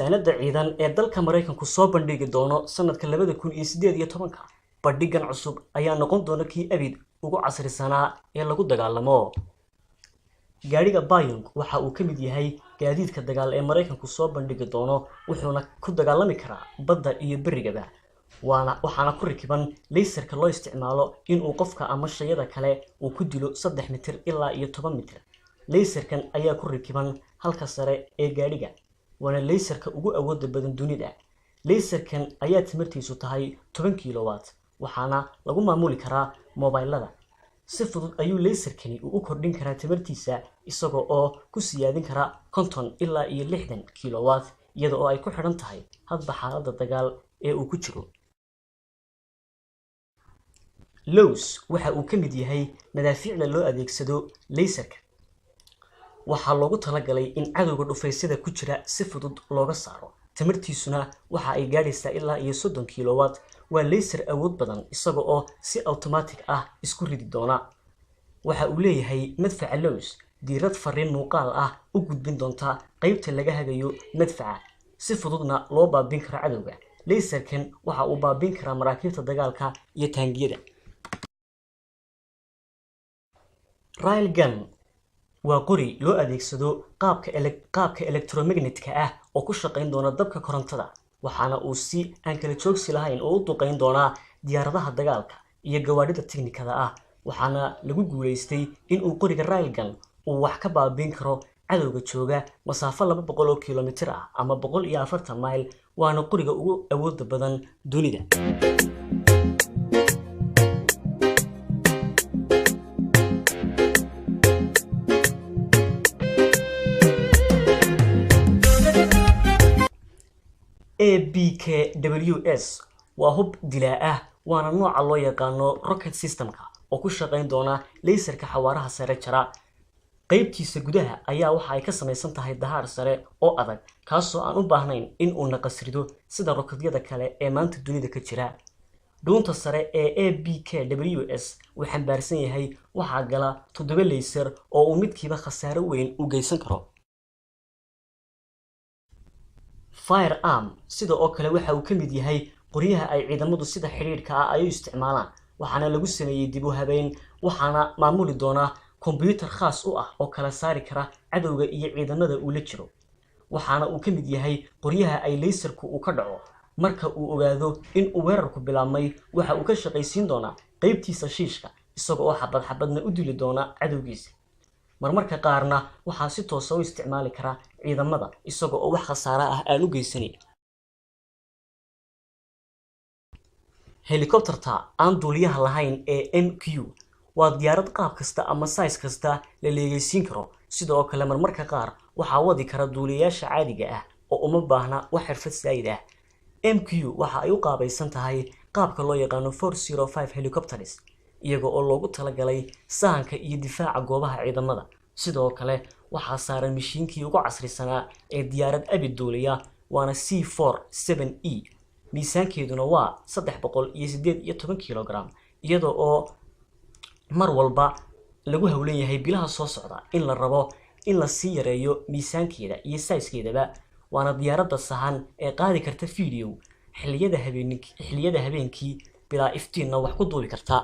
saanada ciidan ee dalka Mareykanku soo bandhigi doono sanadka 2018 bandhigan cusub ayaa noqon doona kii abid ugu casrisanaa ee lagu dagaalamo. gaariga Bayong waxa uu ka mid yahay gaadiidka dagaal ee Mareykanku soo bandhigi doono wuxuuna ku dagaalami karaa badda iyo berigaba waxaana ku rakiban laserka loo isticmaalo in uu qofka ama shayada kale uu ku dilo 3 mitir ilaa 10 mitir. laserkan ayaa ku rakiban halka sare ee gaariga waana laserka ugu awoodda badan dunida. laserkan ayaa tamartiisu tahay 10 kilowatt waxaana lagu maamuli karaa mobilada. si fudud ayuu laserkani u kordhin karaa tamartiisa isagoo oo ku siyaadin kara 50 ilaa 60 kilowatt iyada oo ay ku xiran tahay hadba xaaladda dagaal ee uu ku jiro. Lows waxa uu ka mid yahay madaafiicda loo adeegsado laserka. waxaa loogu talagalay in cadowga dhufaysyada ku jira si fudud looga saaro. tamartiisuna waxa ay gaadhaysaa ilaa 30 kilowatt. waa laser awood badan isagoo oo si automatic ah isku ridi doona. waxa uu leeyahay madfaca Lows diirad fariin muuqaal ah u gudbin doonta qaybta laga hagayo madfaca si fududna loo baabin karo cadowga. laserkan waxa uu baabin karaa maraakiibta dagaalka iyo taangiyada. Railgun waa qori loo adeegsado qaabka electromagnetka ah oo ku shaqeyn doona dabka korontada waxaana uu si aan kala joogsi lahayn oo u duqeyn doona diyaaradaha dagaalka iyo gawaadhida tiknikada ah. waxaana lagu guuleystay in uu qoriga Railgun uu wax ka baabin karo cadowga jooga masaafo 200 kilomitir ah ama 140 mayl. waana qoriga ugu awoodda badan dunida. ABKWS waa hub dilaa ah waana nooca loo yaqaano rocket systemka oo ku shaqeyn doona laserka xawaaraha sare jara. qaybtiisa gudaha ayaa waxa ay ka samaysan tahay dahaar sare oo adag kaasoo aan u baahnayn in uu naqasrido sida roketyada kale ee maanta dunida ka jira. dhuunta sare ee ABKWS uu xambaarsan yahay waxaa gala 7 laser oo uu midkiiba khasaare weyn u geysan karo. firearm sida oo kale waxa uu ka mid yahay qoryaha ay ciidamadu sida xiriirka ah ay u isticmaalaan waxaana lagu sameeyay dib u habeyn waxaana maamuli doona kombiyuutar khaas u ah oo kala saari kara cadowga iyo ciidamada uu la jiro. waxaana uu ka mid yahay qoryaha ay laserku uu ka dhaco marka uu ogaado in uu weerarku bilaabmay waxa uu ka shaqaysiin doona qaybtiisa shiishka isagoo oo xabadna u dili doona cadowgiisa. marmarka qaarna waxaa si toos ah u isticmaali kara ciidamada isagoo oo wax khasaare ah aan u geysanin. helicopterta aan duuliyaha lahayn ee MQ waa diyaarad qaab kasta ama size kasta la leegaysiin karo. sidoo kale marmarka qaar waxaa wadi kara duuliyaasha caadiga ah oo uma baahna wax xirfad saayid ah. MQ waxa ay u qaabaysan tahay qaabka loo yaqaano 405 helicopters iyaga oo loogu talagalay sahanka iyo difaaca goobaha ciidamada. sidoo kale waxaa saaran mishiinkii ugu casrisanaa ee diyaarad abid duuliya waana C47E. miisaankeeduna waa 318 kilogram iyada oo mar walba lagu hawlan yahay bilaha soo socda in la rabo in la sii yareeyo miisaankeeda iyo size-keedaba. waana diyaaradda sahan ee qaadi karta video xilliyada habeenkii bilaa iftiinna wax ku duubi karta.